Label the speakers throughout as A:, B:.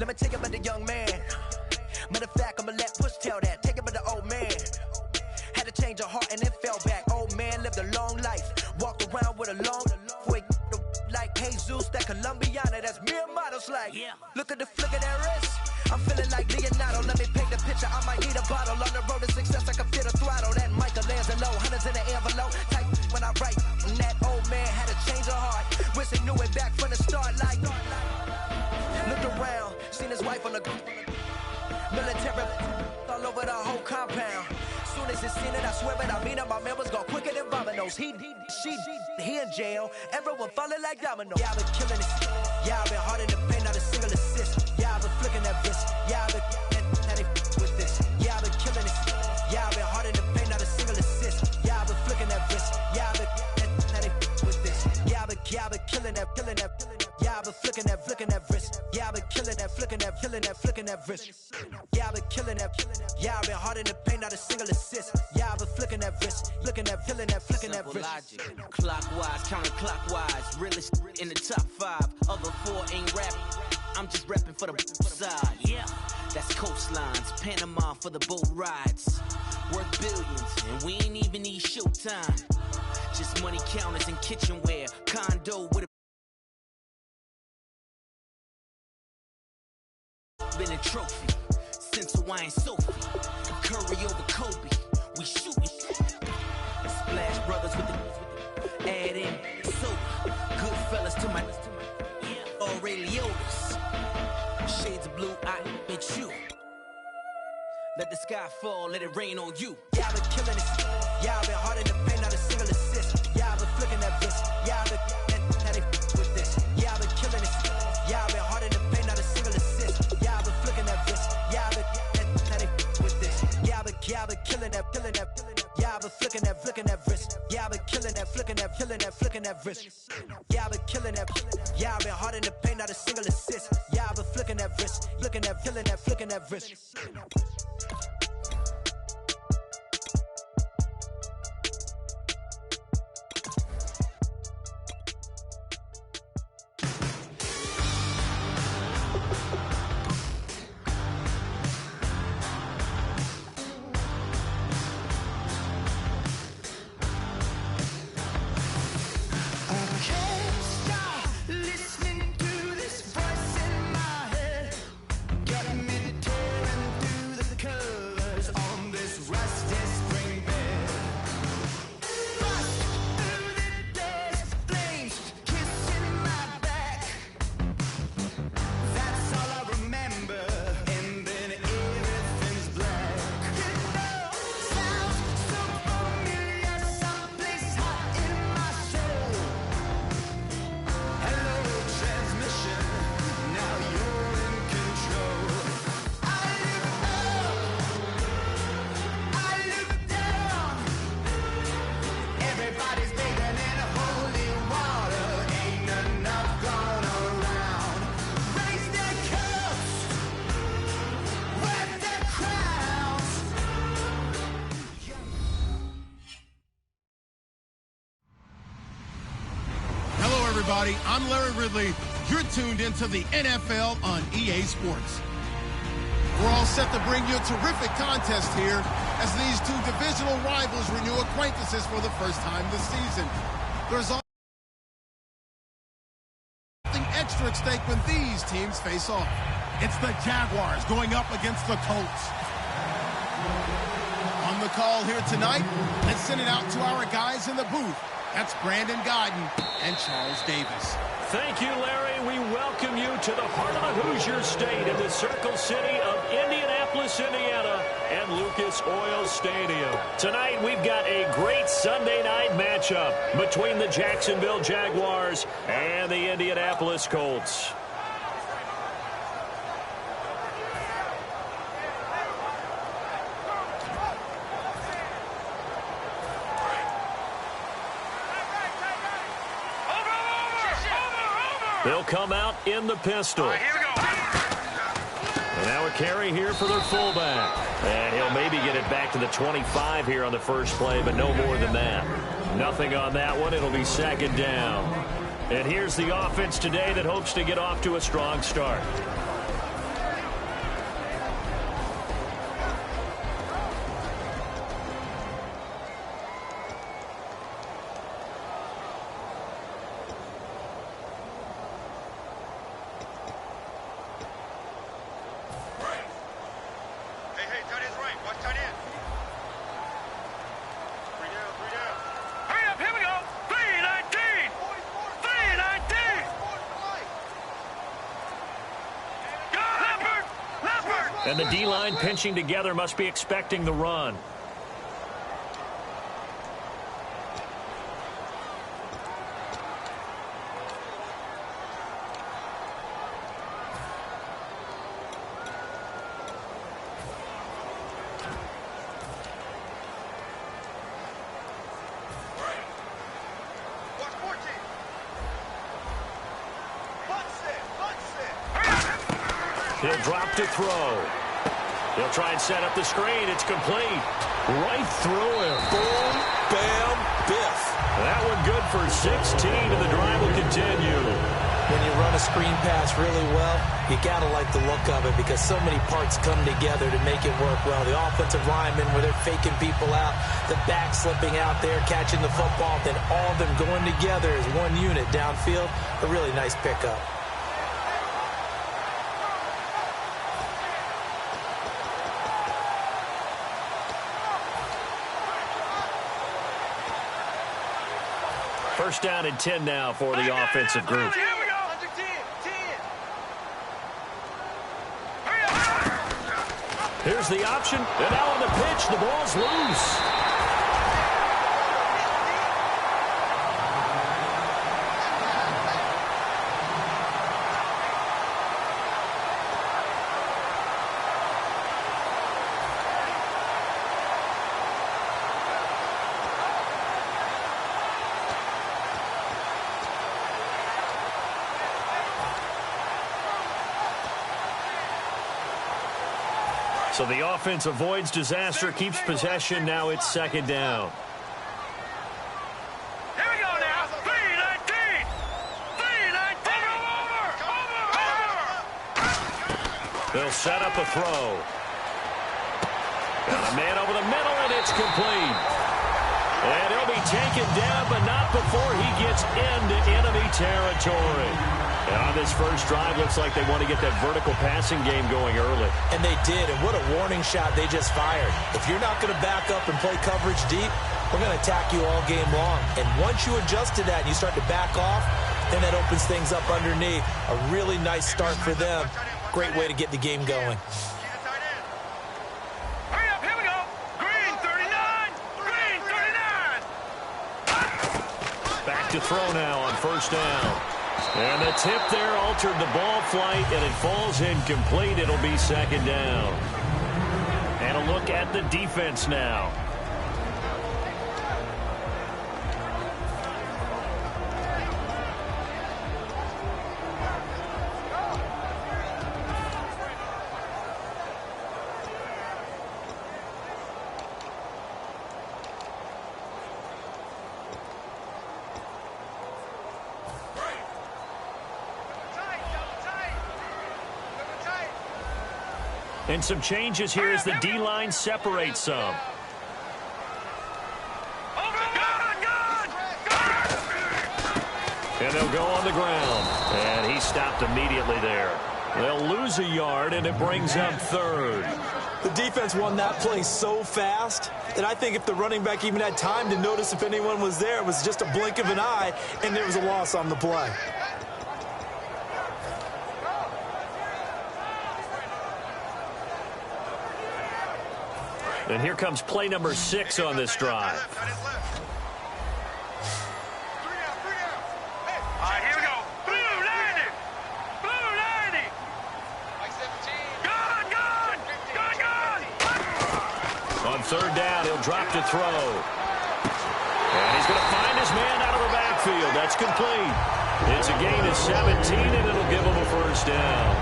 A: Let me take it about the young man. Matter of fact, I'ma let Push tell that. Take it about the old man. Had to change her heart and then fell back. Old man lived a long life. Walked around with a long way. Like Jesus, that Colombiana, that's mere models like. Yeah. Look at the flick of that wrist. I'm feeling like Leonardo. Let me paint the picture. I might need a bottle. On the road to success, I can feel the throttle. That Michelangelo, hundreds in the envelope. Type when I write. And that old man had to change her heart. Wish he knew it back from the start. Like, looked around, seen his wife on the military all over the whole compound. Soon as he seen it, I swear it, I mean it, my man was gone quicker than Domino's. He in jail, everyone falling like dominoes. Yeah, I've been killing it. Yeah, I've been hard in the paint, not a single assist. Yeah, I've been flicking that wrist. Yeah, I've been now they with this. Yeah, I've been killing it. Yeah, I've been hard in the paint, not a single assist. Yeah, I've been flicking that wrist. Yeah, I've been now they with this. Yeah, I've been killing that. Yeah, I've been flicking that wrist. Yeah, I've been killing that, flicking that wrist. Yeah, I've been killing that. Yeah, I've been hard in the paint, not a single assist. Yeah, I've been flicking that wrist, flicking that wrist.
B: Logic, clockwise, counterclockwise, realest in the top 5. Other 4 ain't rapping. I'm just rapping for the side. Yeah, that's coastlines, Panama for the boat rides. Worth billions, and we ain't even need showtime. Just money counters and kitchenware, condo with a been a trophy since Hawaiian Sophie. Curry over Kobe, we shooting. Splash Brothers with the add in soda. Good fellas to my Aureliotas. Shades of blue, I bet you. Let the sky fall, let it rain on you.
A: Yeah, I've been killing it. Yeah, I've been hard in the paint, not a single assist. Yeah, I've been flicking that wrist. Yeah, I've been now they with this. Yeah, I've been killing it. Yeah, I've been hard in the paint, not a single assist. Yeah, I've been flicking that wrist. Yeah, I've been now they with this. Yeah, I've been killing that. Yeah, I've been flicking that wrist. Yeah, I've been killing that, flicking that wrist. Yeah, I've been killing that. Yeah, I've been hard in the paint, not a single assist. Yeah, I've been flicking that wrist, flicking that wrist.
C: Everybody, I'm Larry Ridley. You're tuned into the NFL on EA Sports. We're all set to bring you a terrific contest here as these two divisional rivals renew acquaintances for the first time this season. There's something extra at stake when these teams face off. It's the Jaguars going up against the Colts. On the call here tonight, let's send it out to our guys in the booth. That's Brandon Godden and Charles Davis.
D: Thank you, Larry. We welcome you to the heart of the Hoosier State in the Circle City of Indianapolis, Indiana, and Lucas Oil Stadium. Tonight, we've got a great Sunday night matchup between the Jacksonville Jaguars and the Indianapolis Colts. They'll come out in the pistol.
E: Here we go.
D: And now a carry here for their fullback. And he'll maybe get it back to the 25 here on the first play, but no more than that. Nothing on that one. It'll be second down. And here's the offense today that hopes to get off to a strong start. And the D-line pinching together must be expecting the run. He'll drop to throw. He'll try and set up the screen. It's complete. Right through him.
E: Boom, bam, biff.
D: That one good for 16, and the drive will continue.
E: When you run a screen pass really well, you got to like the look of it because so many parts come together to make it work well. The offensive linemen, where they're faking people out, the back slipping out there, catching the football, then all of them going together as one unit downfield. A really nice pickup.
D: First down and 10 now for the offensive group.
A: Here we go. Under 10.
D: Here's the option. And now on the pitch, the ball's loose. So the offense avoids disaster, keeps possession. Now it's second down.
A: Here we go now. 3-19. 3-19. Over.
D: They'll set up a throw. Got a man over the middle, and it's complete. And he'll be taken down, but not before he gets into enemy territory. And on this first drive, looks like they want to get that vertical passing game going early.
E: And they did, and what a warning shot they just fired. If you're not going to back up and play coverage deep, we're going to attack you all game long. And once you adjust to that and you start to back off, then that opens things up underneath. A really nice start for them. Great way to get the game going.
A: Hurry up, here we go. Green 39. Green 39.
D: Back to throw now on first down. And the tip there altered the ball flight, and it falls incomplete. It'll be second down. And a look at the defense now. And some changes here as the D-line separates some. And they'll go on the ground. And he stopped immediately there. They'll lose a yard, and it brings up third.
E: The defense won that play so fast that I think if the running back even had time to notice if anyone was there, it was just a blink of an eye, and there was a loss on the play.
D: And here comes play number 6 on this drive.
A: All right, here we go. Blue 90. Blue 90. Gone.
D: On third down, he'll drop to throw. And he's going to find his man out of the backfield. That's complete. It's a gain of 17, and it'll give him a first down.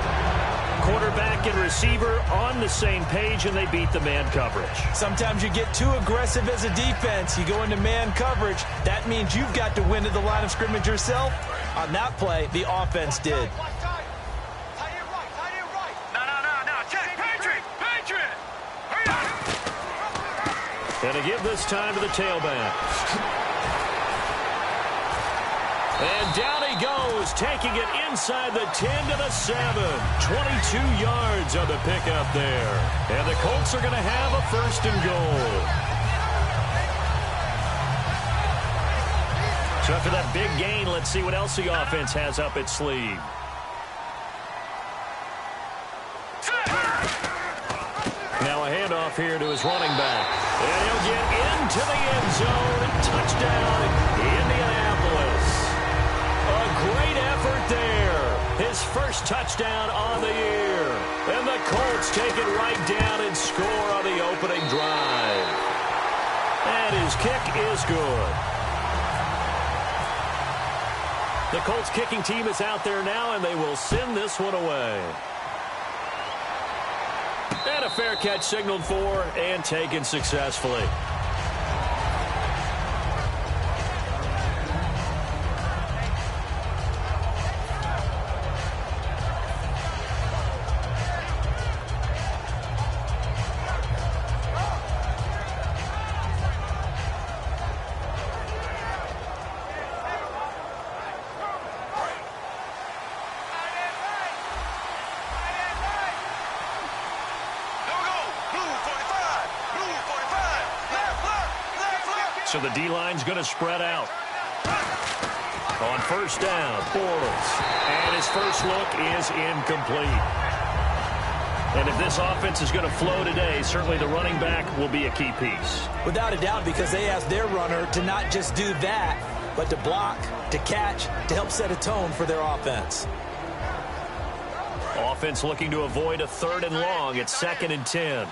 D: Quarterback and receiver on the same page, and they beat the man coverage.
E: Sometimes you get too aggressive as a defense. You go into man coverage. That means you've got to win to the line of scrimmage yourself. On that play, the offense did.
A: No. Check. Patriot. Hurry up.
D: And to give this time to the tailback. And down he goes, taking it inside the 10 to the 7. 22 yards on the pickup there. And the Colts are going to have a first and goal. So after that big gain, let's see what else the offense has up its sleeve. handoff here to his running back. And he'll get into the end zone. Touchdown, Indianapolis. A great effort there. His first touchdown on the year. And the Colts take it right down and score on the opening drive. And his kick is good. The Colts kicking team is out there now, and they will send this one away. And a fair catch signaled for and taken successfully. So the D-line's going to spread out. On first down, Bortles. And his first look is incomplete. And if this offense is going to flow today, certainly the running back will be a key piece.
E: Without a doubt, because they asked their runner to not just do that, but to block, to catch, to help set a tone for their offense.
D: Offense looking to avoid a 3rd and long. It's 2nd and 10.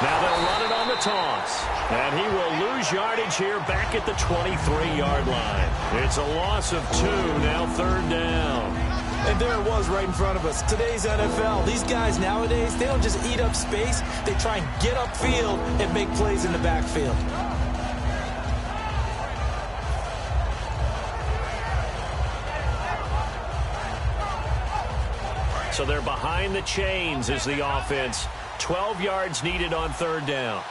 D: Now they'll run it on the toss. And he will lose yardage here back at the 23-yard line. It's a loss of 2, now 3rd down.
E: And there it was right in front of us. Today's NFL, these guys nowadays, they don't just eat up space. They try and get upfield and make plays in the backfield.
D: So they're behind the chains as the offense. 12 yards needed on 3rd down.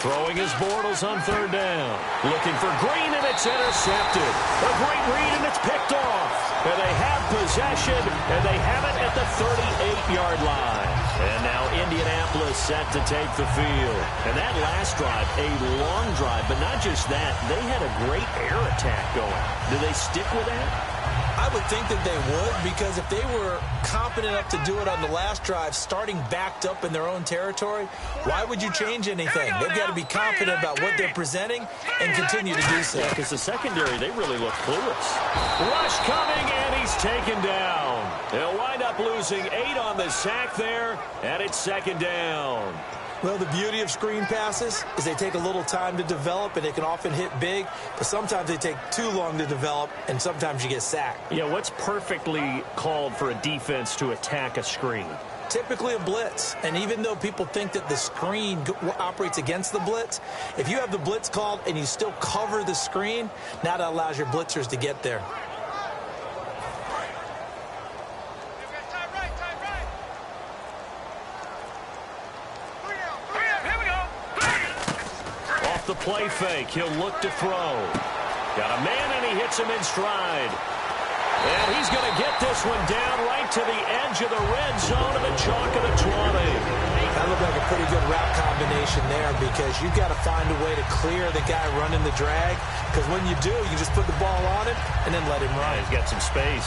D: Throwing his Bortles on 3rd down. Looking for Green, and it's intercepted. A great read, and it's picked off. And they have possession, and they have it at the 38-yard line. And now Indianapolis set to take the field. And that last drive, a long drive, but not just that. They had a great air attack going. Do they stick with that?
E: I would think that they would, because if they were competent enough to do it on the last drive, starting backed up in their own territory, why would you change anything? They've got to be confident about what they're presenting and continue to do so.
D: Because the secondary, they really look clueless. Rush coming, and he's taken down. They'll wind up losing 8 on the sack there, and it's 2nd down.
E: Well, the beauty of screen passes is they take a little time to develop, and they can often hit big, but sometimes they take too long to develop, and sometimes you get sacked.
D: Yeah, what's perfectly called for a defense to attack a screen?
E: Typically a blitz, and even though people think that the screen operates against the blitz, if you have the blitz called and you still cover the screen, now that allows your blitzers to get there.
D: The play fake. He'll look to throw. Got a man, and he hits him in stride. And he's going to get this one down right to the edge of the red zone of the chalk of the 20.
E: That looked like a pretty good route combination there, because you've got to find a way to clear the guy running the drag, because when you do, you just put the ball on him and then let him run.
D: Yeah, he's got some space.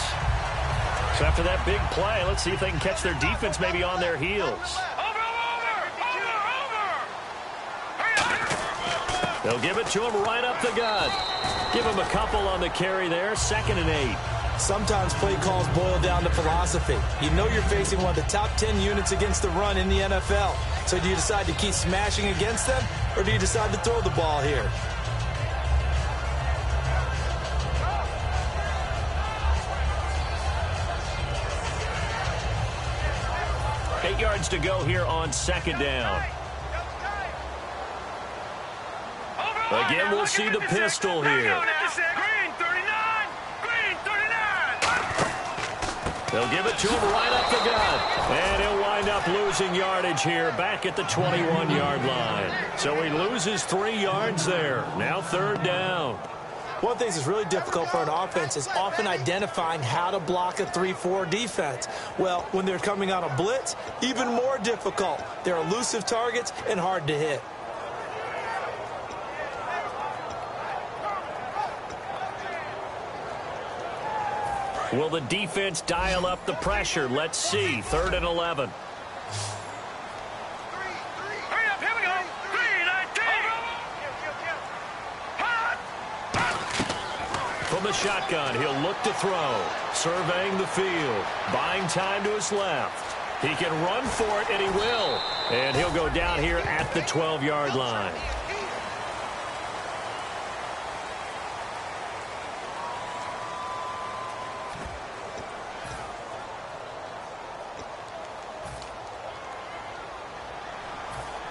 D: So after that big play, let's see if they can catch their defense maybe on their heels. They'll give it to him right up the gut. Give him a couple on the carry there. 2nd and 8.
E: Sometimes play calls boil down to philosophy. You know you're facing one of the top 10 units against the run in the NFL. So do you decide to keep smashing against them, or do you decide to throw the ball here?
D: Eight yards to go here on 2nd down. Again, we'll see the pistol here. They'll give it to him right up the gut. And he'll wind up losing yardage here back at the 21-yard line. So he loses 3 yards there. Now 3rd down.
E: One of the things that's really difficult for an offense is often identifying how to block a 3-4 defense. Well, when they're coming on a blitz, even more difficult. They're elusive targets and hard to hit.
D: Will the defense dial up the pressure? Let's see. 3rd and 11. From the shotgun, he'll look to throw. Surveying the field. Buying time to his left. He can run for it, and he will. And he'll go down here at the 12-yard line.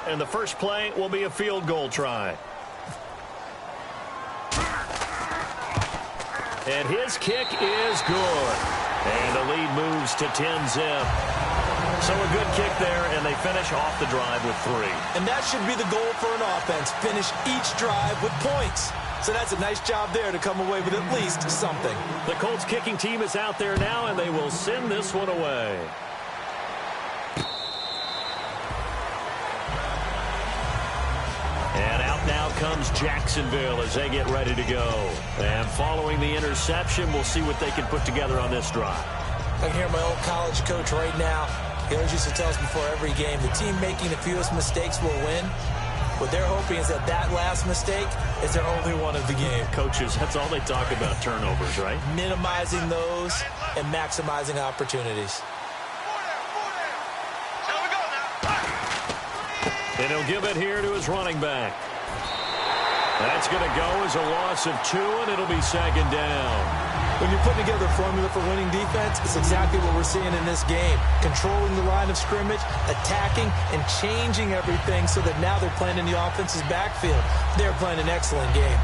D: And the first play will be a field goal try. And his kick is good. And the lead moves to 10-zip. So a good kick there, and they finish off the drive with 3.
E: And that should be the goal for an offense, finish each drive with points. So that's a nice job there to come away with at least something.
D: The Colts kicking team is out there now, and they will send this one away. And out now comes Jacksonville as they get ready to go. And following the interception, we'll see what they can put together on this drive.
E: I can hear my old college coach right now. He always used to tell us before every game, the team making the fewest mistakes will win. What they're hoping is that that last mistake is their only one of the game.
D: Coaches, that's all they talk about, turnovers, right?
E: Minimizing those and maximizing opportunities.
D: And he'll give it here to his running back. That's going to go as a loss of 2, and it'll be 2nd down.
E: When you're putting together a formula for winning defense, it's exactly what we're seeing in this game. Controlling the line of scrimmage, attacking, and changing everything so that now they're playing in the offense's backfield. They're playing an excellent game.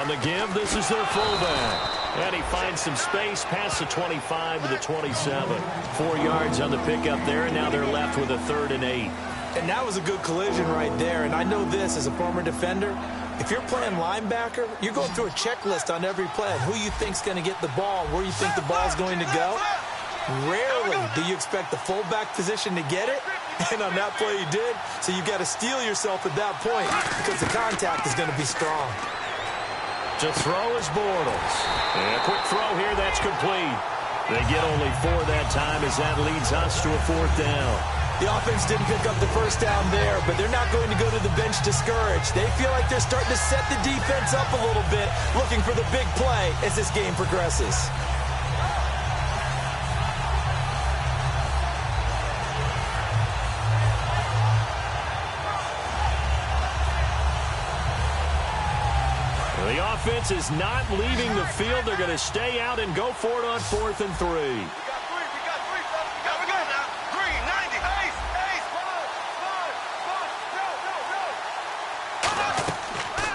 D: On the give, this is their fullback. And he finds some space past the 25 to the 27. 4 yards on the pickup there, and now they're left with a 3rd and 8.
E: And that was a good collision right there. And I know this as a former defender. If you're playing linebacker, you're going through a checklist on every play. Who you think's going to get the ball, where you think the ball's going to go. Rarely do you expect the fullback position to get it. And on that play, he did. So you've got to steel yourself at that point because the contact is going to be strong.
D: To throw is Bortles. And a quick throw here, that's complete. They get only 4 that time as that leads us to a 4th down.
E: The offense didn't pick up the first down there, but they're not going to go to the bench discouraged. They feel like they're starting to set the defense up a little bit, looking for the big play as this game progresses.
D: The offense is not leaving the field. They're going to stay out and go for it on 4th and 3.
F: We got 3, fellas. We got now. 3, 90. Ace.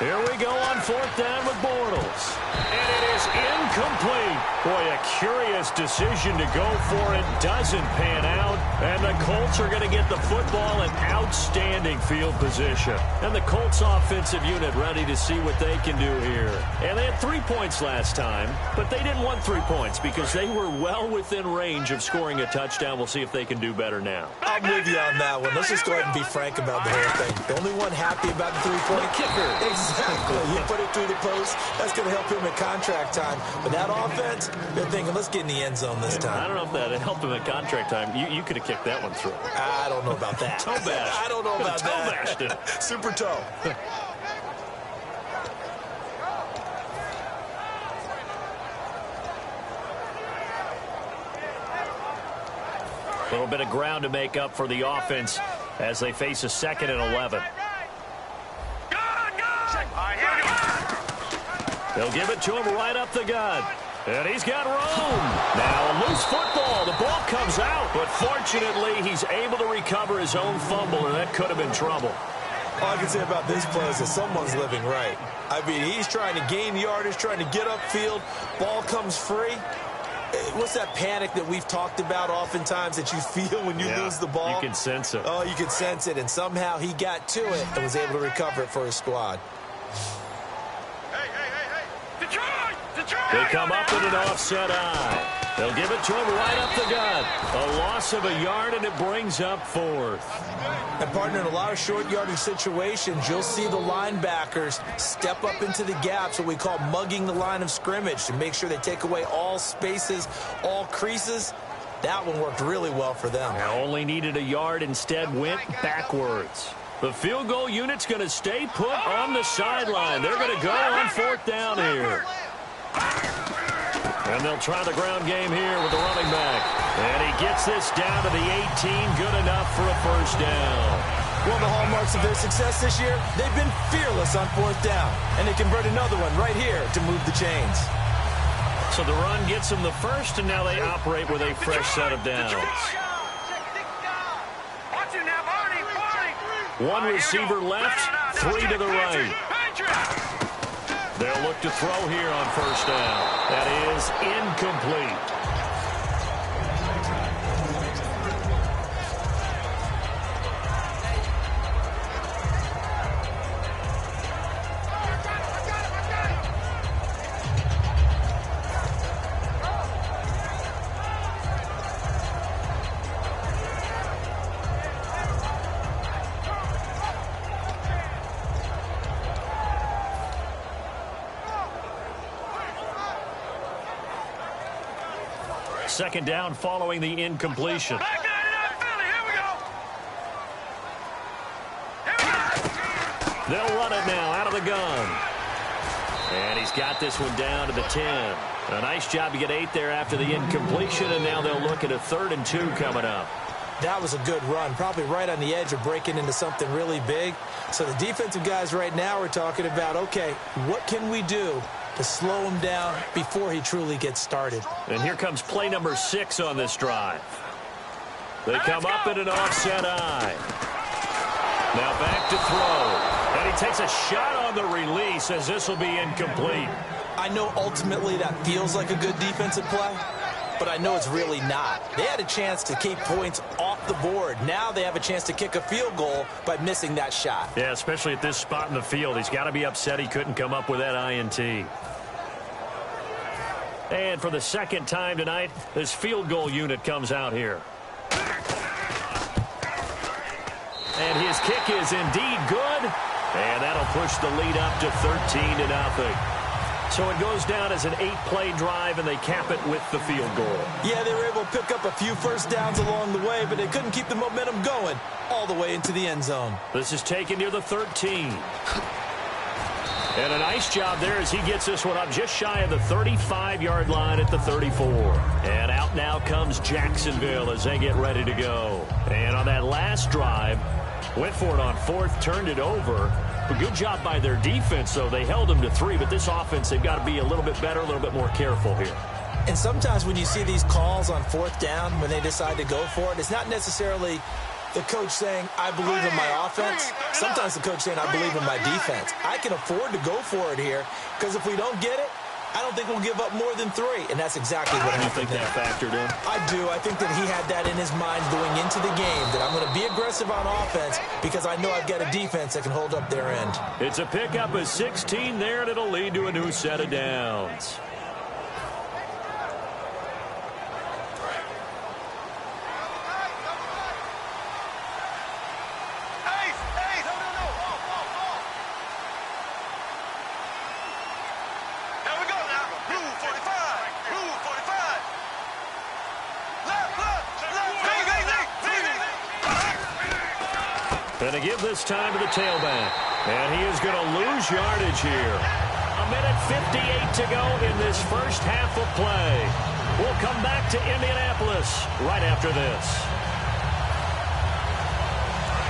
D: Here we go on 4th down with Bortles. And it is incomplete. Boy, a curious decision to go for it. Doesn't pan out. And the Colts are going to get the football in outstanding field position. And the Colts offensive unit ready to see what they can do here. And they had 3 points last time, but they didn't want 3 points because they were well within range of scoring a touchdown. We'll see if they can do better now.
E: I'm with you on that one. Let's just go ahead and be frank about the whole thing. The only one happy about the 3-point
D: kicker.
E: Exactly. You put it through the post. That's going to help him at contract time. But that offense, they're thinking, let's get in the end zone this time.
D: I don't know if that helped him at contract time. You could have kicked that one through.
E: I don't know about that.
D: Toe bash.
E: I don't know about
D: toe
E: that.
D: Bashed it.
E: Super toe.
D: A little bit of ground to make up for the offense as they face a 2nd and 11. They'll give it to him right up the gut. And he's got room. Now a loose football. The ball comes out. But fortunately, he's able to recover his own fumble, and that could have been trouble.
E: All I can say about this play is that someone's living right. I mean, he's trying to gain yardage, trying to get upfield. Ball comes free. What's that panic that we've talked about oftentimes that you feel when you lose the ball?
D: You can sense it.
E: Oh, you can sense it, and somehow he got to it and was able to recover it for his squad.
F: Hey. Detroit!
D: They come up with an offset eye. They'll give it to him right up the gut. A loss of a yard, and it brings up 4th.
E: And, partner, in a lot of short yardage situations, you'll see the linebackers step up into the gaps, what we call mugging the line of scrimmage, to make sure they take away all spaces, all creases. That one worked really well for them.
D: They only needed a yard, instead went backwards. The field goal unit's going to stay put on the sideline. They're going to go on 4th down here. And they'll try the ground game here with the running back. And he gets this down to the 18. Good enough for a first down.
E: One of the hallmarks of their success this year, they've been fearless on 4th down. And they convert another one right here to move the chains.
D: So the run gets them the first, and now they operate with a fresh set of downs. One receiver left, 3 to the right. They'll look to throw here on first down. That is incomplete. Second down following the incompletion. They'll run it now out of the gun. And he's got this one down to the 10. A nice job to get 8 there after the incompletion, and now they'll look at a 3rd and 2 coming up.
E: That was a good run, probably right on the edge of breaking into something really big. So the defensive guys right now are talking about, okay, what can we do to slow him down before he truly gets started?
D: And here comes play number 6 on this drive. They come up in an offset eye. Now back to throw. And he takes a shot on the release as this will be incomplete.
E: I know ultimately that feels like a good defensive play, but I know it's really not. They had a chance to keep points off the board. Now they have a chance to kick a field goal by missing that shot.
D: Yeah, especially at this spot in the field. He's got to be upset he couldn't come up with that INT. And for the second time tonight, this field goal unit comes out here. And his kick is indeed good. And that'll push the lead up to 13-0. So it goes down as an 8-play drive, and they cap it with the field goal. Yeah, they were able to pick up a few first downs along the way, but they couldn't keep the momentum going all the way into the end zone. This is taken near the 13. And a nice job there as he gets this one up just shy of the 35-yard line at the 34. And out now comes Jacksonville as they get ready to go. And on that last drive, went for it on 4th, turned it over. A good job by their defense, though. They held them to 3, but this offense, they've got to be a little bit better, a little bit more careful here. And sometimes when you see these calls on 4th down, when they decide to go for it, it's not necessarily the coach saying, I believe in my offense. Sometimes the coach saying, I believe in my defense. I can afford to go for it here, because if we don't get it, I don't think we'll give up more than 3, and that's exactly what happened. You think that factored in? I do. I think that he had that in his mind going into the game, that I'm going to be aggressive on offense because I know I've got a defense that can hold up their end. It's a pickup of 16 there, and it'll lead to a new set of downs. And to give this time to the tailback. And he is going to lose yardage here. 1:58 to go in this first half of play. We'll come back to Indianapolis right after this.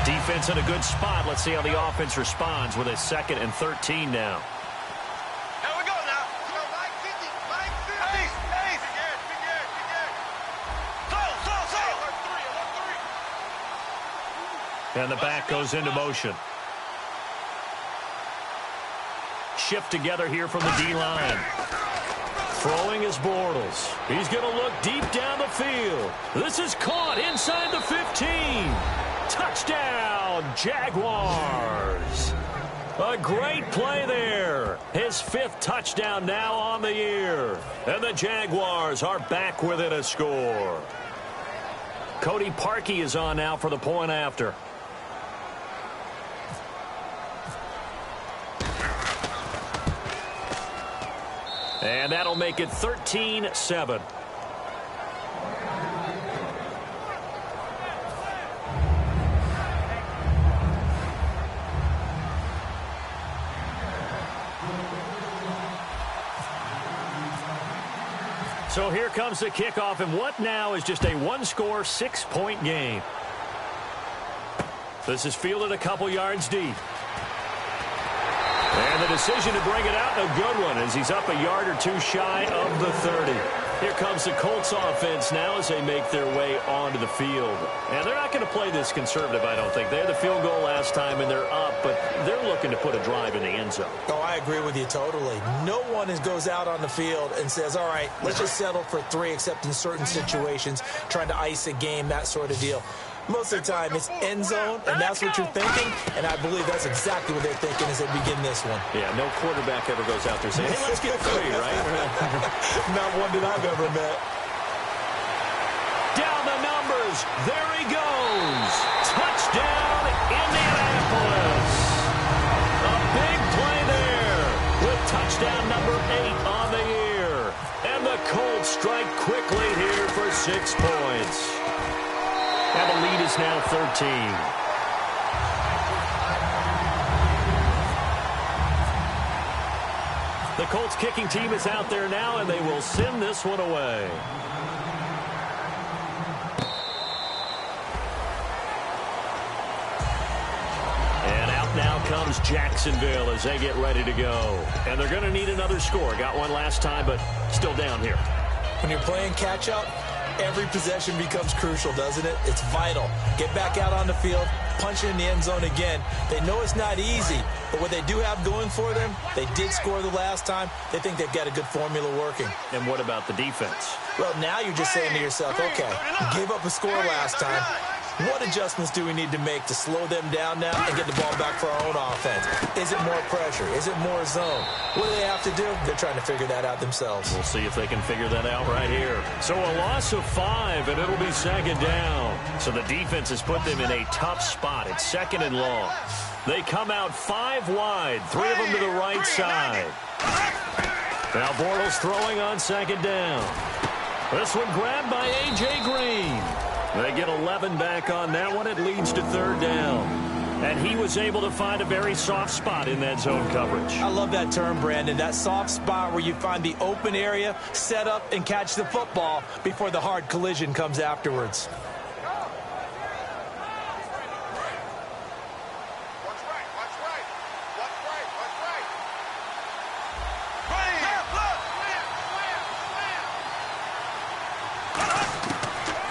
D: Defense in a good spot. Let's see how the offense responds with a 2nd and 13 now. And the back goes into motion. shift together here from the D-line. Throwing is Bortles. He's going to look deep down the field. This is caught inside the 15. Touchdown, Jaguars. A great play there. His 5th touchdown now on the year. And the Jaguars are back within a score. Cody Parkey is on now for the point after. And that'll make it 13-7. So here comes the kickoff, and what now is just a one-score, 6-point game. This is fielded a couple yards deep. And the decision to bring it out, a good one, as he's up a yard or two shy of the 30. Here comes the Colts offense now as they make their way onto the field. And they're not going to play this conservative, I don't think. They had the field goal last time, and they're up, but they're looking to put a drive in the end zone.
E: Oh, I agree with you totally. No one goes out on the field and says, all right, let's just settle for 3, except in certain situations, trying to ice a game, that sort of deal. Most of the time, it's end zone, and that's what you're thinking, and I believe that's exactly what they're thinking as they begin this one.
D: Yeah, no quarterback ever goes out there saying, hey, let's get 3, right?
E: Not one that I've ever met.
D: Down the numbers. There he goes. Touchdown, Indianapolis. A big play there with touchdown number 8 on the year. And the Colts strike quickly here for 6 points. And the lead is now 13. The Colts kicking team is out there now, and they will send this one away. And out now comes Jacksonville as they get ready to go. And they're going to need another score. Got one last time, but still down here.
E: When you're playing catch-up, every possession becomes crucial, doesn't it? It's vital. Get back out on the field, punch it in the end zone again. They know it's not easy, but what they do have going for them, they did score the last time. They think they've got a good formula working.
D: And what about the defense?
E: Well, now you're just saying to yourself, okay, you gave up a score last time. What adjustments do we need to make to slow them down now and get the ball back for our own offense? Is it more pressure? Is it more zone? What do they have to do? They're trying to figure that out themselves.
D: We'll see if they can figure that out right here. So a loss of 5, and it'll be 2nd down. So the defense has put them in a tough spot. It's 2nd and long. They come out 5 wide, 3 of them to the right side. Now Bortles throwing on 2nd down. This one grabbed by A.J. Green. They get 11 back on that one. It leads to 3rd down. And he was able to find a very soft spot in that zone coverage.
E: I love that term, Brandon. That soft spot where you find the open area, set up, and catch the football before the hard collision comes afterwards.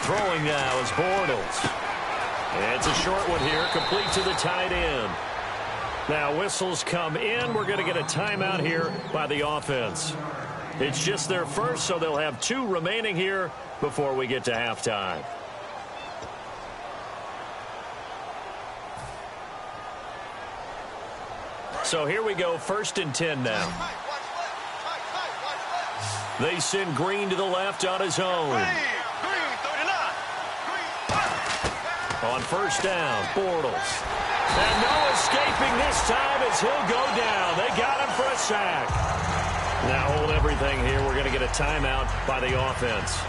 D: Throwing now is Bortles. It's a short one here, complete to the tight end. Now whistles come in. We're going to get a timeout here by the offense. It's just their first, so they'll have 2 remaining here before we get to halftime. So here we go, 1st and 10 now. They send Green to the left on his own. On 1st down, Bortles. And no escaping this time as he'll go down. They got him for a sack. Now hold everything here. We're going to get a timeout by the offense.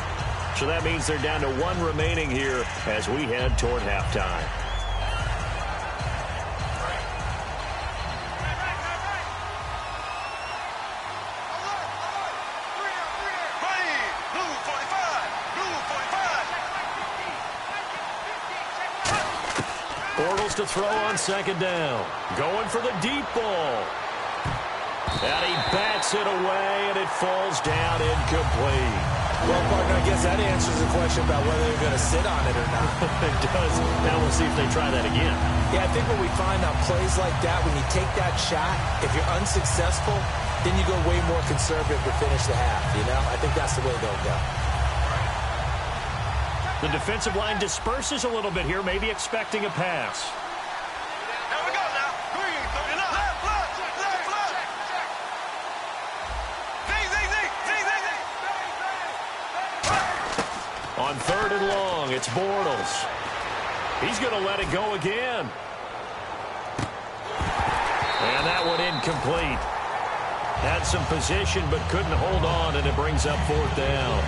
D: So that means they're down to 1 remaining here as we head toward halftime. Bortles to throw on 2nd down. Going for the deep ball. And he bats it away, and it falls down incomplete.
E: Well, partner, I guess that answers the question about whether they're going to sit on it or not.
D: It does. Now we'll see if they try that again.
E: Yeah, I think what we find on plays like that, when you take that shot, if you're unsuccessful, then you go way more conservative to finish the half, you know? I think that's the way they'll go.
D: The defensive line disperses a little bit here, maybe expecting a pass.
F: Here we go now. Green, 39. Left.
D: On 3rd and long, it's Bortles. He's going to let it go again. And that one incomplete. Had some position but couldn't hold on, and it brings up 4th down.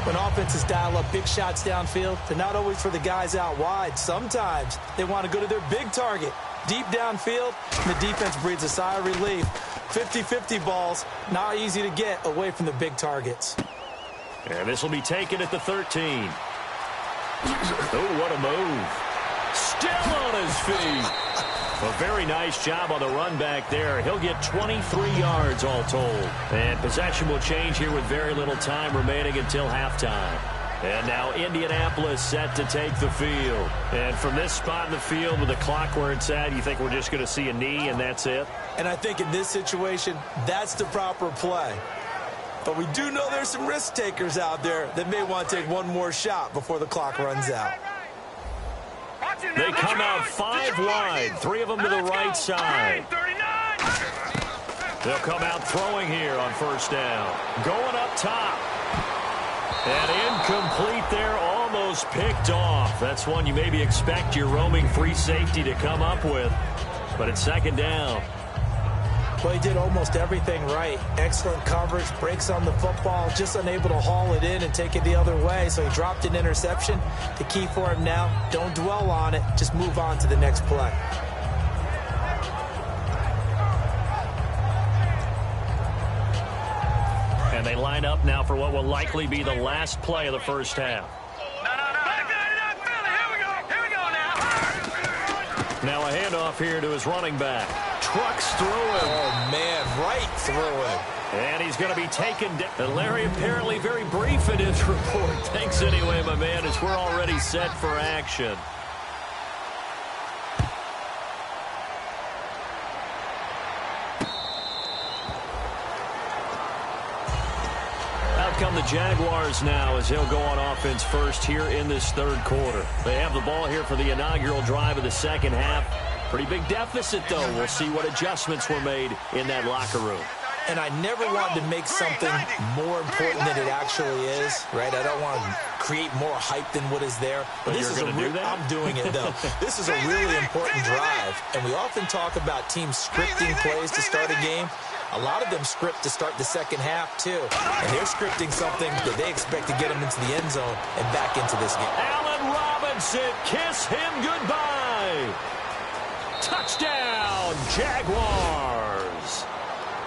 E: When offenses dial up big shots downfield, they're not always for the guys out wide. Sometimes they want to go to their big target. Deep downfield, and the defense breathes a sigh of relief. 50-50 balls, not easy to get away from the big targets.
D: And this will be taken at the 13. Oh, what a move. Still on his feet. A very nice job on the run back there. He'll get 23 yards all told. And possession will change here with very little time remaining until halftime. And now Indianapolis set to take the field. And from this spot in the field with the clock where it's at, you think we're just going to see a knee and that's it?
E: And I think in this situation, that's the proper play. But we do know there's some risk takers out there that may want to take one more shot before the clock runs out.
D: They come out 5 wide, 3 of them to the right side. They'll come out throwing here on 1st down. Going up top. And incomplete there, almost picked off. That's one you maybe expect your roaming free safety to come up with. But it's 2nd down.
E: Well, he did almost everything right. Excellent coverage, breaks on the football, just unable to haul it in and take it the other way. So he dropped an interception. The key for him now, don't dwell on it. Just move on to the next play.
D: And they line up now for what will likely be the last play of the 1st half. Now a handoff here to his running back. Trucks through him.
E: Oh, man, right through him.
D: And he's going to be taken down. And Larry apparently very brief in his report. Thanks anyway, my man, as we're already set for action. Out come the Jaguars now as they'll go on offense first here in this 3rd quarter. They have the ball here for the inaugural drive of the 2nd half. Pretty big deficit, though. We'll see what adjustments were made in that locker room.
E: And I never wanted to make something more important than it actually is, right? I don't want to create more hype than what is there. But this is I'm doing it, though. This is a really important drive. And we often talk about teams scripting plays to start a game. A lot of them script to start the 2nd half, too. And they're scripting something that they expect to get them into the end zone and back into this game.
D: Allen Robinson, kiss him goodbye. Touchdown, Jaguars.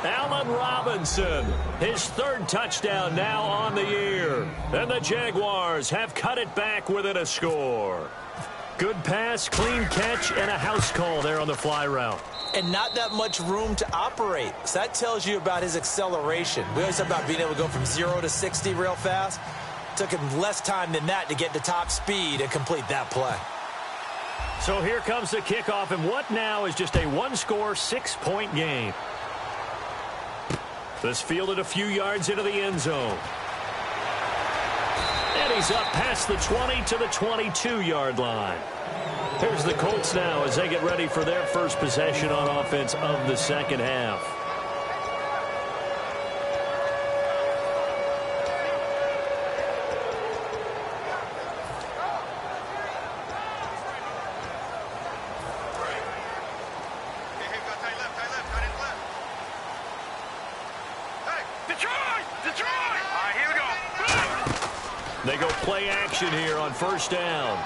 D: Allen Robinson, his 3rd touchdown now on the year. And the Jaguars have cut it back within a score. Good pass, clean catch, and a house call there on the fly route.
E: And not that much room to operate. So that tells you about his acceleration. We always talk about being able to go from 0 to 60 real fast. Took him less time than that to get to top speed and complete that play.
D: So here comes the kickoff, and what now is just a 1-score, 6-point game. This fielded a few yards into the end zone. And he's up past the 20 to the 22-yard line. Here's the Colts now as they get ready for their first possession on offense of the 2nd half. They go play action here on 1st down.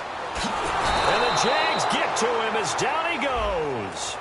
D: And the Jags get to him as down he goes.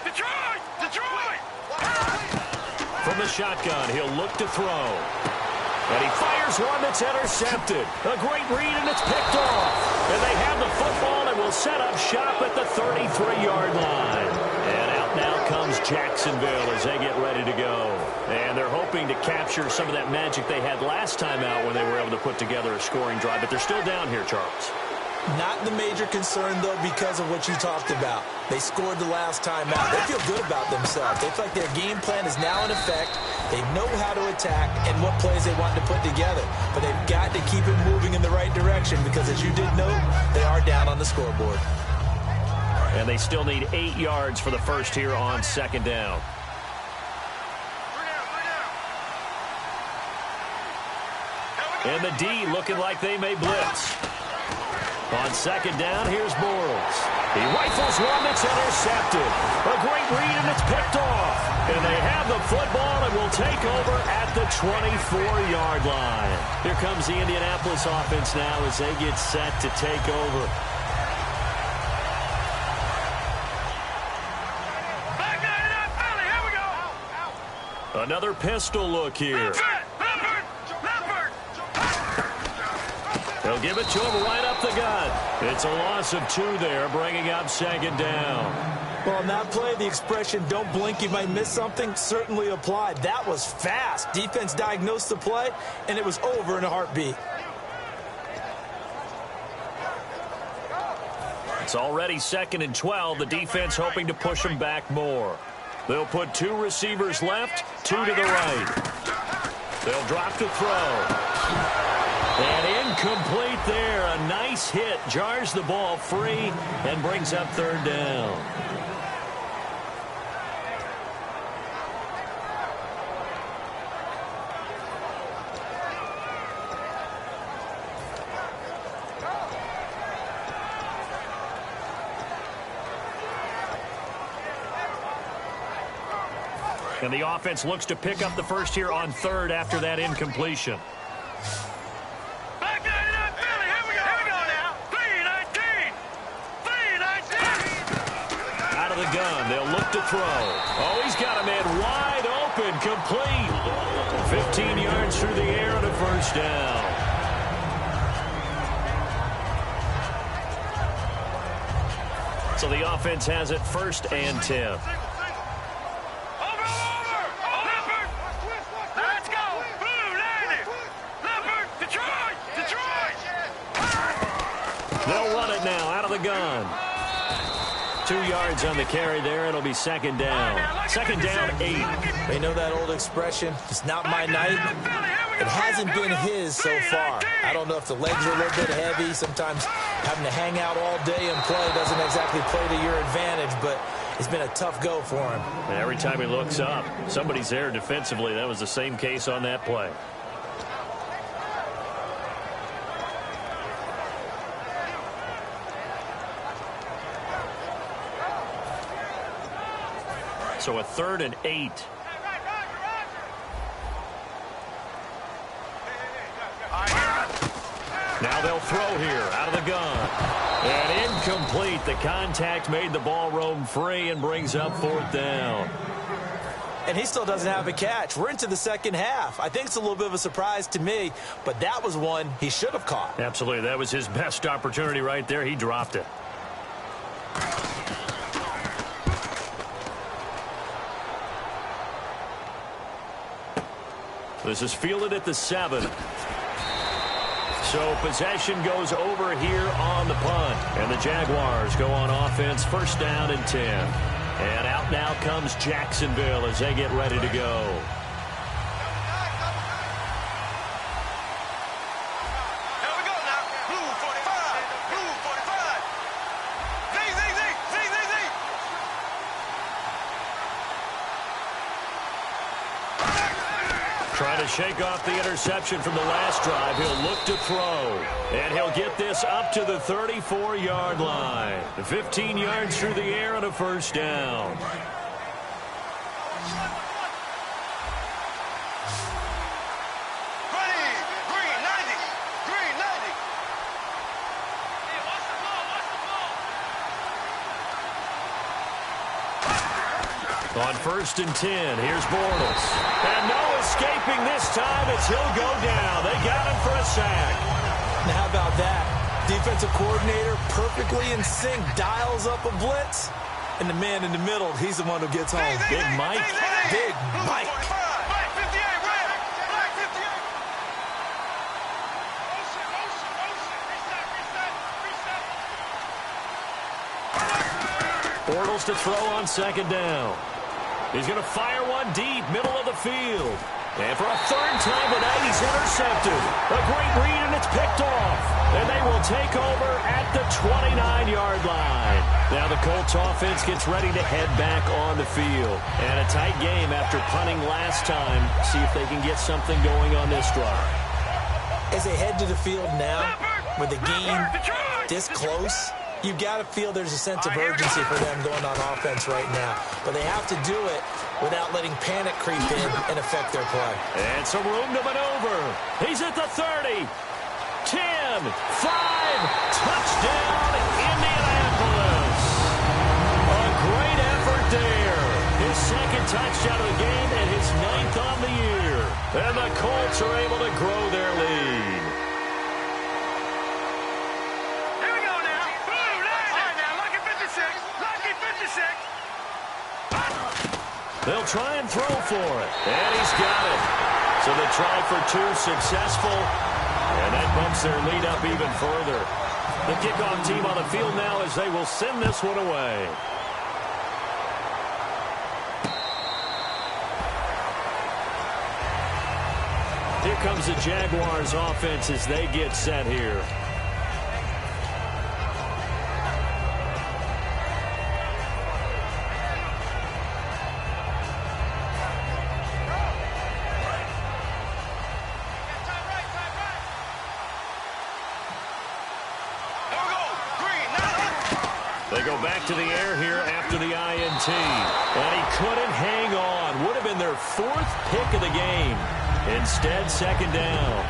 F: Detroit! Detroit!
D: From the shotgun, he'll look to throw. And he fires one that's intercepted. A great read, and it's picked off. And they have the football and will set up shop at the 33-yard line. And out now comes Jacksonville as they get ready to go. And they're hoping to capture some of that magic they had last time out when they were able to put together a scoring drive. But they're still down here, Charles.
E: Not the major concern, though, because of what you talked about. They scored the last time out. They feel good about themselves. They feel like their game plan is now in effect. They know how to attack and what plays they want to put together. But they've got to keep it moving in the right direction because, as you did note, they are down on the scoreboard.
D: And they still need 8 yards for the first here on second down. And the D looking like they may blitz. On second down, here's Bortles. He rifles one that's intercepted. A great read, and it's picked off. And they have the football and will take over at the 24-yard line. Here comes the Indianapolis offense now as they get set to take over. Another pistol look here. They'll give it to him right up the gut. It's a loss of 2 there, bringing up second down.
E: Well, on that play, the expression, don't blink, you might miss something, certainly applied. That was fast. Defense diagnosed the play, and it was over in a heartbeat.
D: It's already 2nd and 12. The defense hoping to push them back more. They'll put 2 receivers left, 2 to the right. They'll drop to throw. And incomplete there. A nice hit. Jars the ball free and brings up third down. And the offense looks to pick up the first here on third after that incompletion. Out of the gun, they'll look to throw. Oh, he's got a man wide open, complete. 15 yards through the air and a first down. So the offense has it 1st and 10. They'll run it now out of the gun. 2 yards on the carry there. It'll be second down. Second down, 8.
E: They know that old expression, it's not my night. It hasn't been his so far. I don't know if the legs are a little bit heavy. Sometimes having to hang out all day and play doesn't exactly play to your advantage, but it's been a tough go for him.
D: And every time he looks up, somebody's there defensively. That was the same case on that play. So a 3rd and 8. Now they'll throw here out of the gun. And incomplete. The contact made the ball roam free and brings up 4th down.
E: And he still doesn't have a catch. We're into the second half. I think it's a little bit of a surprise to me, but that was one he should have caught.
D: Absolutely. That was his best opportunity right there. He dropped it. This is fielded at the 7. So possession goes over here on the punt. And the Jaguars go on offense, 1st down and 10. And out now comes Jacksonville as they get ready to go. Trying to shake off the interception from the last drive. He'll look to throw. And he'll get this up to the 34-yard line. 15 yards through the air and a first down. On 1st and 10, here's Bortles. And no escaping this time as he'll go down. They got him for a sack.
E: Now, how about that? Defensive coordinator perfectly in sync, dials up a blitz. And the man in the middle, he's the one who gets home.
D: Big Mike.
E: Big Mike.
D: Bortles to throw on 2nd down. He's going to fire one deep, middle of the field. And for a 3rd time tonight, he's intercepted. A great read, and it's picked off. And they will take over at the 29-yard line. Now the Colts offense gets ready to head back on the field. And a tight game after punting last time. See if they can get something going on this drive.
E: As they head to the field now, with the game this close, you've got to feel there's a sense of urgency for them going on offense right now. But they have to do it without letting panic creep in and affect their play.
D: And some room to maneuver. He's at the 30. 10, 5, touchdown, Indianapolis. A great effort there. His 2nd touchdown of the game and his 9th on the year. And the Colts are able to grow their lead.
F: Here we go now. All right, now, lucky 56. Lucky 56.
D: They'll try and throw for it. And he's got it. So the try for 2 successful. And that bumps their lead up even further. The kickoff team on the field now as they will send this one away. Here comes the Jaguars offense as they get set here. They go back to the air here after the INT. And he couldn't hang on. Would have been their 4th pick of the game. Instead, 2nd down.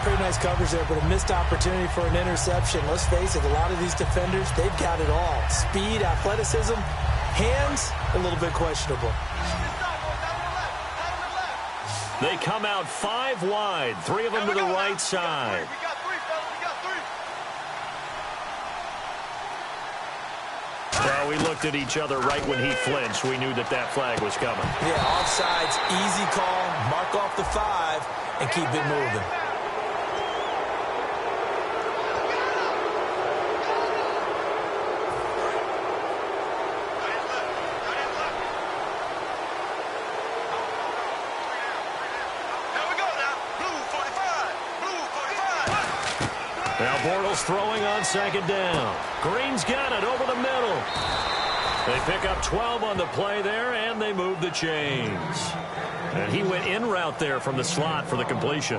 E: Pretty nice coverage there, but a missed opportunity for an interception. Let's face it, a lot of these defenders, they've got it all. Speed, athleticism, hands, a little bit questionable.
D: They come out 5 wide, 3 of them to the right side. Well, we looked at each other right when he flinched. We knew that that flag was coming.
E: Yeah, offsides, easy call, mark off the 5, and keep it moving.
D: Now Bortles throwing on 2nd down. Green's got it over the middle. They pick up 12 on the play there, and they move the chains. And he went in route there from the slot for the completion.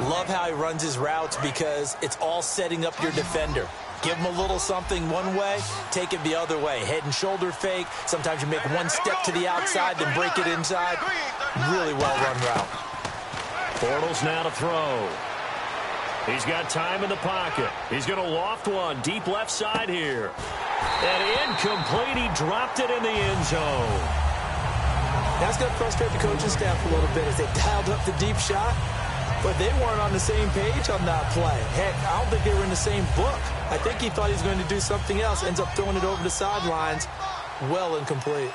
E: Love how he runs his routes because it's all setting up your defender. Give him a little something one way, take it the other way. Head and shoulder fake. Sometimes you make one step to the outside, then break it inside. Really well-run route.
D: Bortles now to throw. He's got time in the pocket. He's going to loft one deep left side here. And incomplete. He dropped it in the end zone.
E: That's going to frustrate the coaching staff a little bit as they dialed up the deep shot, but they weren't on the same page on that play. Heck, I don't think they were in the same book. I think he thought he was going to do something else. Ends up throwing it over the sidelines. Well incomplete.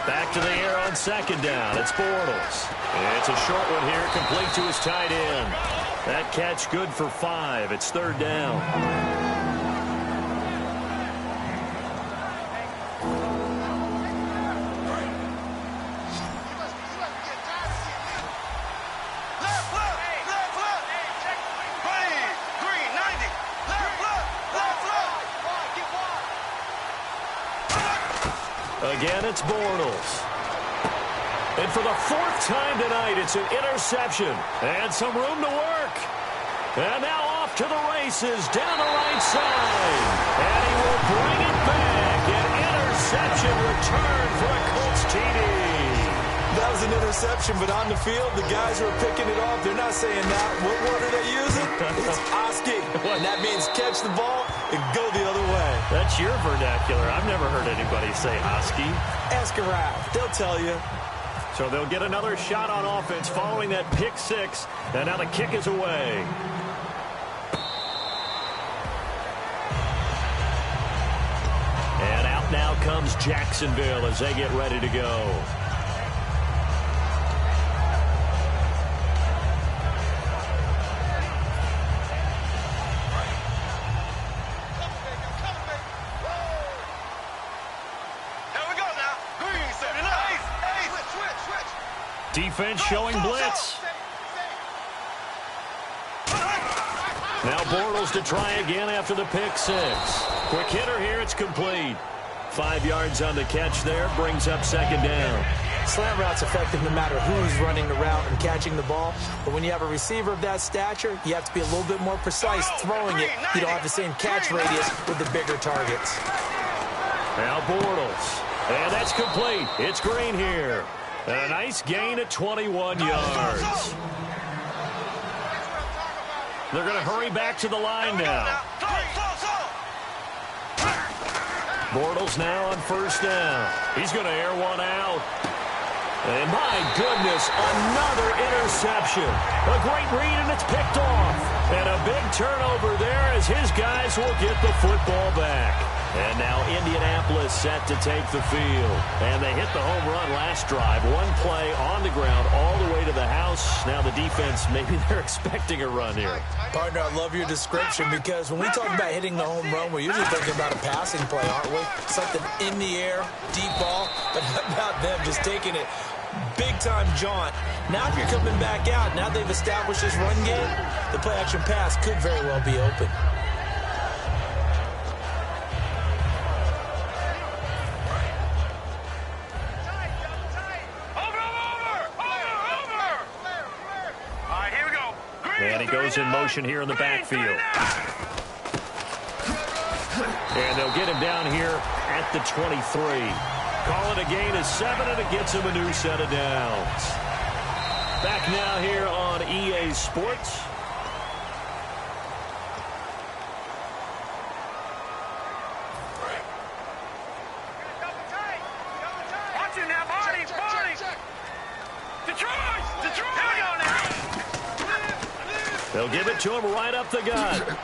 D: Back to the air on 2nd down. It's Bortles. It's a short one here, complete to his tight end. That catch good for 5. It's 3rd down. Again, it's Bortles. And for the 4th time tonight, it's an interception. And some room to work. And now off to the races down the right side. And he will bring it back. An interception return for a Colts TD.
E: That was an interception, but on the field, the guys who are picking it off, they're not saying that. What word are they using? It's asking. And that means catch the ball and go the other way.
D: That's your vernacular. I've never heard anybody say Oski.
E: Ask around. They'll tell you.
D: So they'll get another shot on offense following that pick six. And now the kick is away. And out now comes Jacksonville as they get ready to go. Defense showing blitz. Now Bortles to try again after the pick six. Quick hitter here. It's complete. 5 yards on the catch there. Brings up second down.
E: Slant route's effective no matter who's running the route and catching the ball. But when you have a receiver of that stature, you have to be a little bit more precise throwing it. You don't have the same catch radius with the bigger targets.
D: Now Bortles. And that's complete. It's Green here. And a nice gain at 21 yards. They're going to hurry back to the line now. Bortles now on first down. He's going to air one out. And my goodness, another interception. A great read, and it's picked off. And a big turnover there as his guys will get the football back. And now Indianapolis set to take the field. And they hit the home run last drive. One play on the ground all the way to the house. Now the defense, maybe they're expecting a run here.
E: Partner, I love your description because when we talk about hitting the home run, we're usually thinking about a passing play, aren't we? Something in the air, deep ball. But how about them just taking it big-time jaunt? Now if you're coming back out, now they've established this run game, the play-action pass could very well be open.
D: And he goes in motion here in the backfield. And they'll get him down here at the 23. Call it a gain of 7, and it gets him a new set of downs. Back now here on EA Sports.
F: Watch it now, Barney. Detroit! Here we go now.
D: They'll give it to him right up the gut.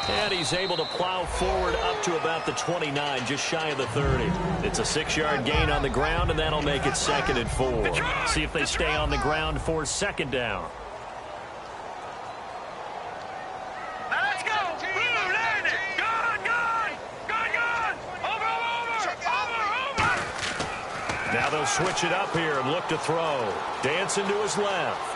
D: And he's able to plow forward up to about the 29, just shy of the 30. It's a 6-yard gain on the ground, and that'll make it 2nd and 4. See if they stay on the ground for second down.
F: Now let's go. Blue, land it. Gone. Over.
D: Now they'll switch it up here and look to throw. Dancing to his left.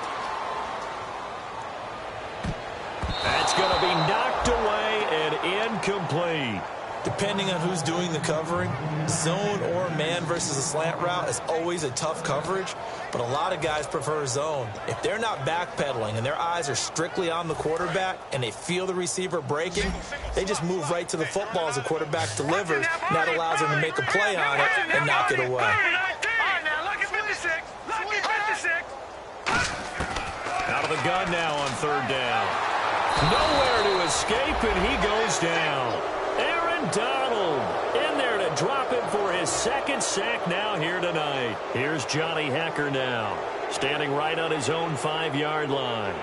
D: That's going to be knocked away and incomplete.
E: Depending on who's doing the covering, zone or man versus a slant route is always a tough coverage, but a lot of guys prefer zone. If they're not backpedaling and their eyes are strictly on the quarterback and they feel the receiver breaking, they just move right to the football as the quarterback delivers, and that allows them to make a play on it and knock it away.
D: Out of the gun now on third down. Nowhere to escape, and he goes down. Aaron Donald in there to drop him for his 2nd sack now here tonight. Here's Johnny Hecker now, standing right on his own 5-yard line.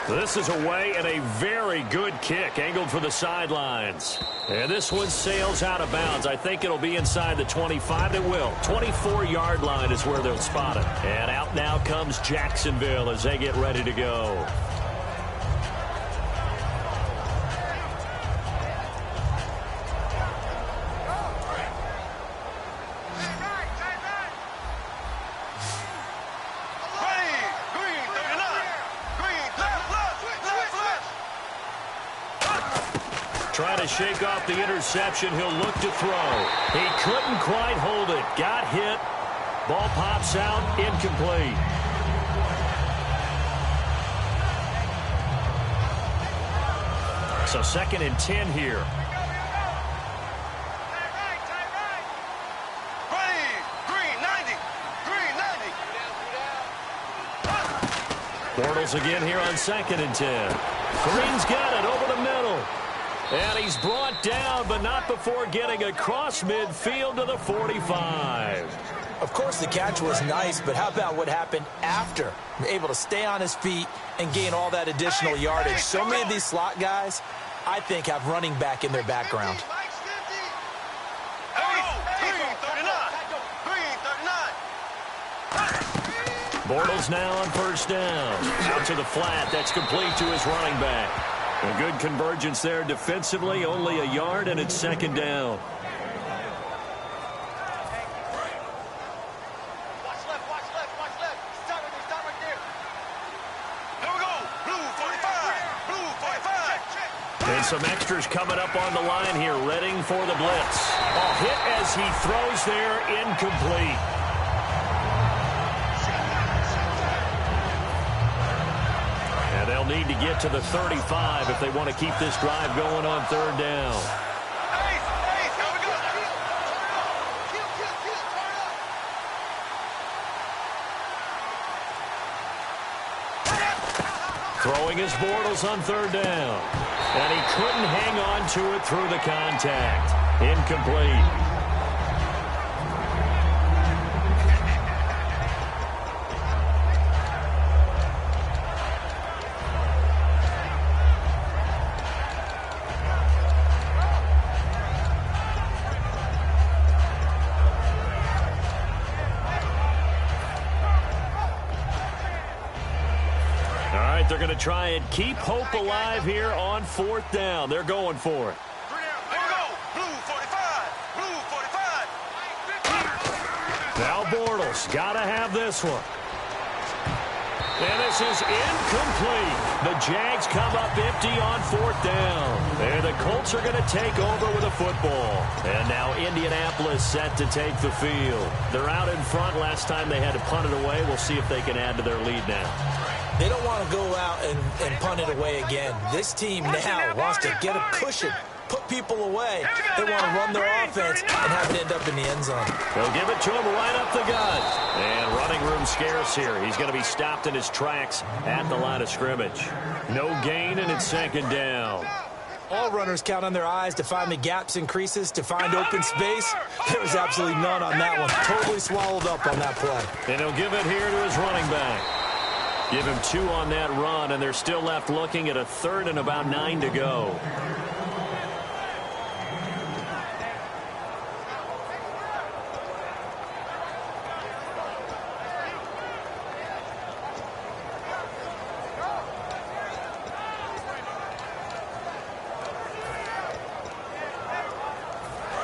D: This is away, and a very good kick angled for the sidelines. And this one sails out of bounds. I think it'll be inside the 25. It will. 24-yard line is where they'll spot it. And out now comes Jacksonville as they get ready to go. Trying to shake off the interception. He'll look to throw. He couldn't quite hold it. Got hit. Ball pops out. Incomplete. So 2nd and 10 here. Bortles again here on 2nd and 10. Green's got it over the middle. And he's brought down, but not before getting across midfield to the 45.
E: Of course, the catch was nice, but how about what happened after? Able to stay on his feet and gain all that additional yardage. So many of these slot guys, I think, have running back in their background.
D: Bortles now on 1st down. Out to the flat. That's complete to his running back. A good convergence there defensively. Only a yard, and it's 2nd down.
F: Watch left. Stop right there. Here we go. Blue 45.
D: And some extras coming up on the line here, readying for the blitz. Hit as he throws there, incomplete. And they'll need to get to the 35 if they want to keep this drive going on 3rd down. Throwing his Bortles on 3rd down. And he couldn't hang on to it through the contact. Incomplete. They're going to try and keep hope alive here on 4th down. They're going for it. Now Bortles got to have this one. And this is incomplete. The Jags come up empty on 4th down. And the Colts are going to take over with a football. And now Indianapolis set to take the field. They're out in front. Last time they had to punt it away. We'll see if they can add to their lead now.
E: They don't want to go out and punt it away again. This team now wants to get a cushion, put people away. They want to run their offense and have it end up in the end zone.
D: They'll give it to him right up the gut. And running room scarce here. He's going to be stopped in his tracks at the line of scrimmage. No gain, and it's 2nd down.
E: All runners count on their eyes to find the gaps and creases, to find open space. There was absolutely none on that one. Totally swallowed up on that play.
D: And he'll give it here to his running back. Give him 2 on that run, and they're still left looking at a 3rd and about 9 to go.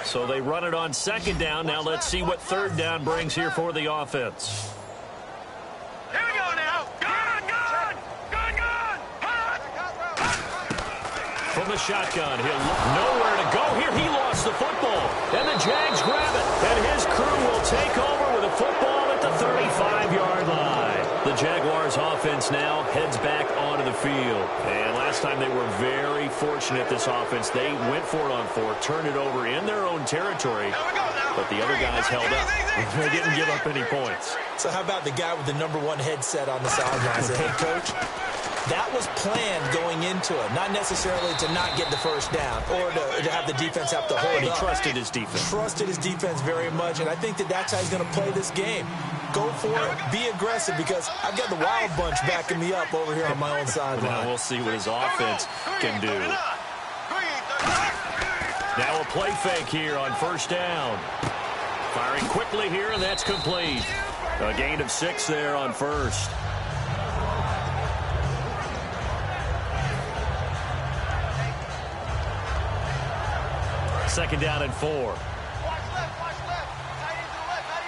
D: So they run it on 2nd down. Now let's see what 3rd down brings here for the offense. From the shotgun, he'll look nowhere to go here. He lost the football, and the Jags grab it, and his crew will take over with a football at the 35-yard line. The Jaguars offense now heads back onto the field, and last time they were very fortunate, this offense. They went for it on 4, turned it over in their own territory, but the other guys held up. They didn't give up any points.
E: So how about the guy with the #1 headset on the sidelines, the head coach? That was planned going into it, not necessarily to not get the 1st down or to have the defense have to hold
D: up. He
E: trusted
D: his defense.
E: Trusted his defense very much, and I think that's how he's going to play this game. Go for it, be aggressive, because I've got the wild bunch backing me up over here on my own sideline.
D: Now we'll see what his offense can do. Now a play fake here on 1st down. Firing quickly here, and that's complete. A gain of 6 there on 1st. Second down and 4.
F: Watch left. Tight end to the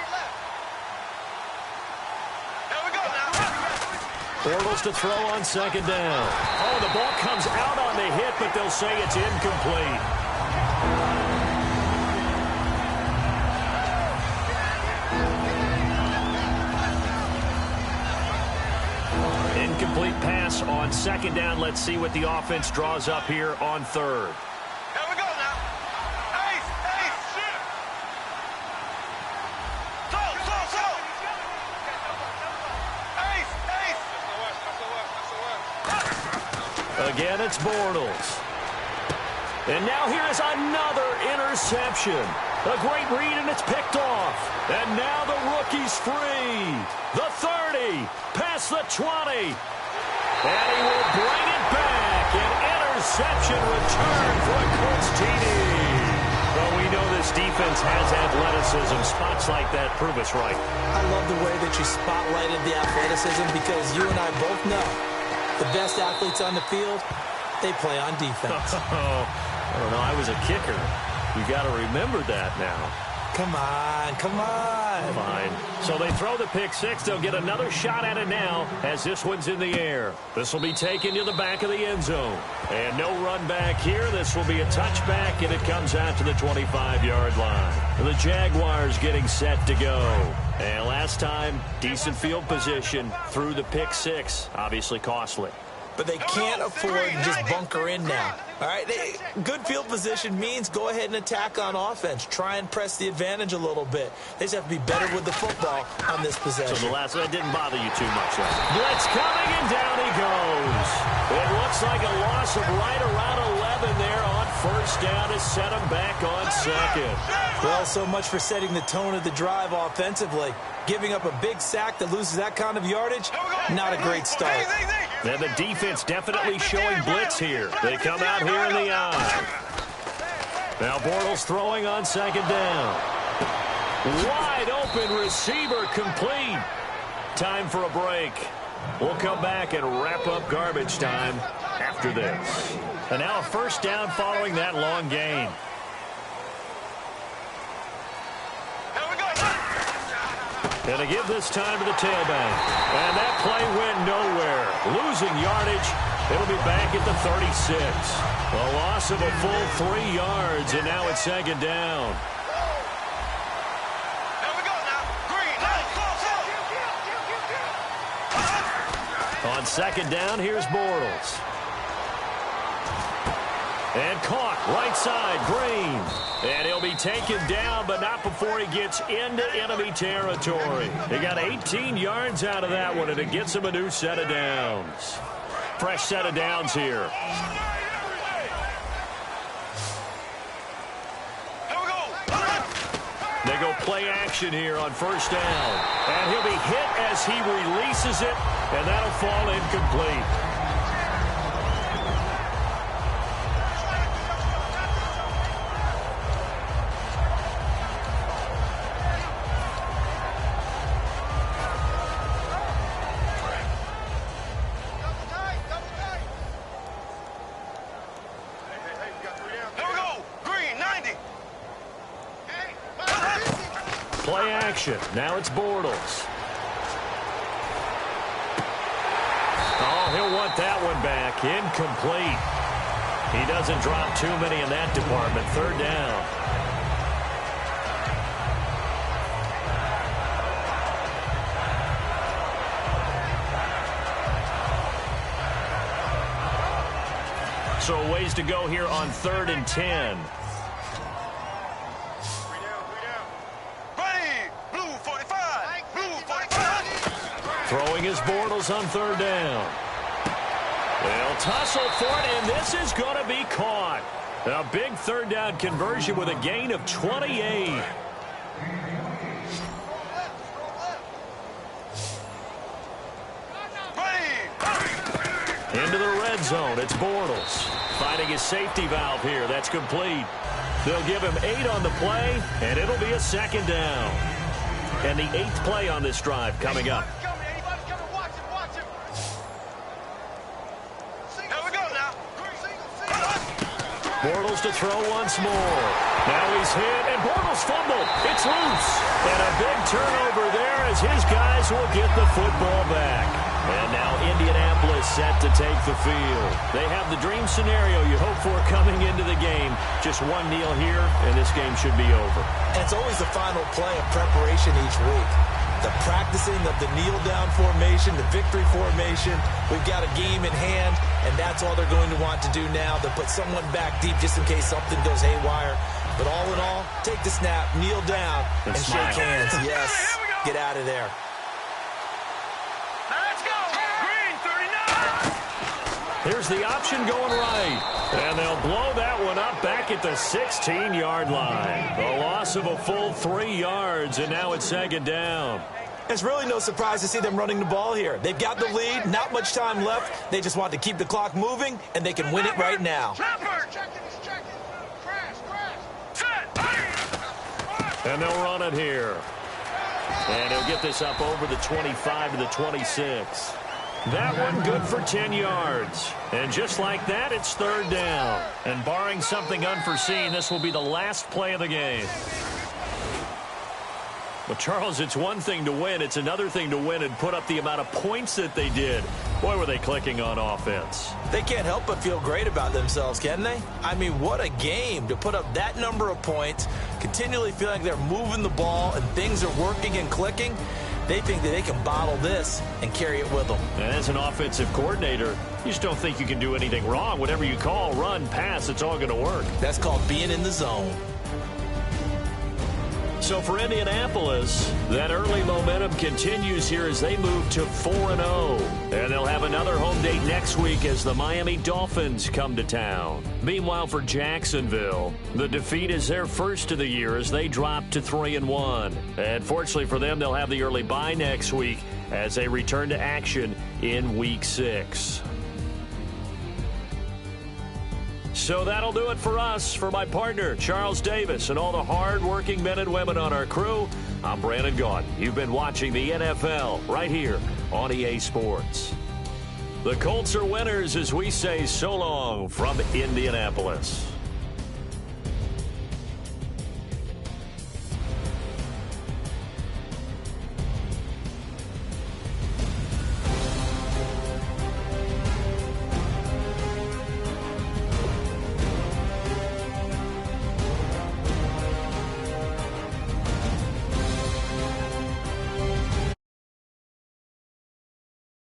F: left. Here we go now.
D: Bortles to throw on 2nd down. Oh, the ball comes out on the hit, but they'll say it's incomplete. Incomplete pass on 2nd down. Let's see what the offense draws up here on 3rd.
F: Here we go now. Ace. Go. Ace.
D: Again, it's Bortles. And now here is another interception. A great read, and it's picked off. And now the rookie's free. The 30, past the 20. And he will bring it back. An interception return for a Colts TD. Well, we know this defense has athleticism. Spots like that prove us right.
E: I love the way that you spotlighted the athleticism because you and I both know the best athletes on the field, they play on defense.
D: I don't know. I was a kicker. You got to remember that now.
E: Come on, come on.
D: Fine. So they throw the pick six. They'll get another shot at it now as this one's in the air. This will be taken to the back of the end zone. And no run back here. This will be a touchback, and it comes out to the 25-yard line. The Jaguars getting set to go. And last time, decent field position through the pick six. Obviously costly.
E: But they can't afford to just bunker in now. All right, good field position means go ahead and attack on offense. Try and press the advantage a little bit. They just have to be better with the football on this possession.
D: So the last one didn't bother you too much. Blitz coming, and down he goes. It looks like a loss of right around 11 there on first down to set him back on second.
E: Well, so much for setting the tone of the drive offensively. Giving up a big sack that loses that kind of yardage, not a great start.
D: And the defense definitely showing blitz here. They come out here in the eye. Now Bortles throwing on second down. Wide open receiver complete. Time for a break. We'll come back and wrap up garbage time after this. And now a first down following that long gain. And to give this time to the tailback. And that play went nowhere. Losing yardage. It'll be back at the 36. A loss of a full 3 yards, and now it's second down. On second down, here's Bortles. And caught right side, Green. And he'll be taken down, but not before he gets into enemy territory. He got 18 yards out of that one, and it gets him a new set of downs. Fresh set of downs here. They go play action here on first down. And he'll be hit as he releases it, and that'll fall incomplete. Play action. Now it's Bortles. Oh, he'll want that one back. Incomplete. He doesn't drop too many in that department. Third down. So ways to go here on 3rd and 10. Throwing his Bortles on third down. They'll tussle for it, and this is going to be caught. A big third down conversion with a gain of 28. Into the red zone, it's Bortles. Finding his safety valve here, that's complete. They'll give him 8 on the play, and it'll be a second down. And the 8th play on this drive coming up. Bortles to throw once more. Now he's hit, and Bortles fumbled. It's loose. And a big turnover there as his guys will get the football back. And now Indianapolis set to take the field. They have the dream scenario you hope for coming into the game. Just one kneel here, and this game should be over.
E: And it's always the final play of preparation each week. The practicing of the kneel-down formation, the victory formation. We've got a game in hand, and that's all they're going to want to do now. They'll put someone back deep just in case something goes haywire. But all in all, take the snap, kneel down, and shake hands. Yes, get out of there.
D: Here's the option going right. And they'll blow that one up back at the 16-yard line. The loss of a full 3 yards, and now it's second down.
E: It's really no surprise to see them running the ball here. They've got the lead, not much time left. They just want to keep the clock moving, and they can win it right now.
D: And they'll run it here. And he'll get this up over the 25 to the 26. That one good for 10 yards. And just like that, it's third down. And barring something unforeseen, this will be the last play of the game. But, Charles, it's one thing to win. It's another thing to win and put up the amount of points that they did. Boy, were they clicking on offense.
E: They can't help but feel great about themselves, can they? I mean, what a game to put up that number of points, continually feeling like they're moving the ball and things are working and clicking. They think that they can bottle this and carry it with them.
D: And as an offensive coordinator, you just don't think you can do anything wrong. Whatever you call, run, pass, it's all going to work.
E: That's called being in the zone.
D: So for Indianapolis, that early momentum continues here as they move to 4-0. And they'll have another home date next week as the Miami Dolphins come to town. Meanwhile, for Jacksonville, the defeat is their first of the year as they drop to 3-1. And fortunately for them, they'll have the early bye next week as they return to action in Week 6. So that'll do it for us. For my partner, Charles Davis, and all the hard-working men and women on our crew, I'm Brandon Gaudin. You've been watching the NFL right here on EA Sports. The Colts are winners as we say so long from Indianapolis.